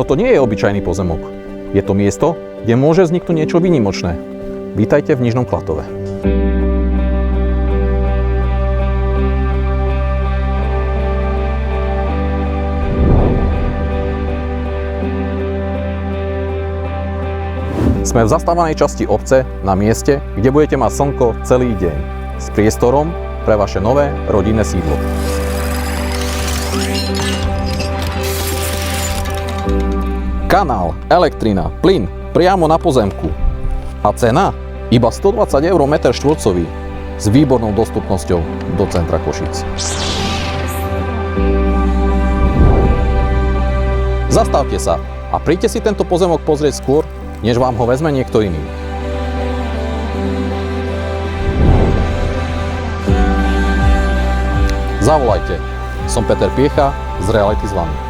Toto nie je obyčajný pozemok. Je to miesto, kde môže vzniknúť niečo výnimočné. Vítajte v Nižnom Klatove. Sme v zastávanej časti obce na mieste, kde budete mať slnko celý deň. S priestorom pre vaše nové rodinné sídlo. Kanál, elektrina, plyn priamo na pozemku. A cena? Iba 120 € meter štvorcový s výbornou dostupnosťou do centra Košíc. Zastavte sa a príďte si tento pozemok pozrieť skôr, než vám ho vezme niekto iný. Zavolajte. Som Peter Piecha z Reality Zvany.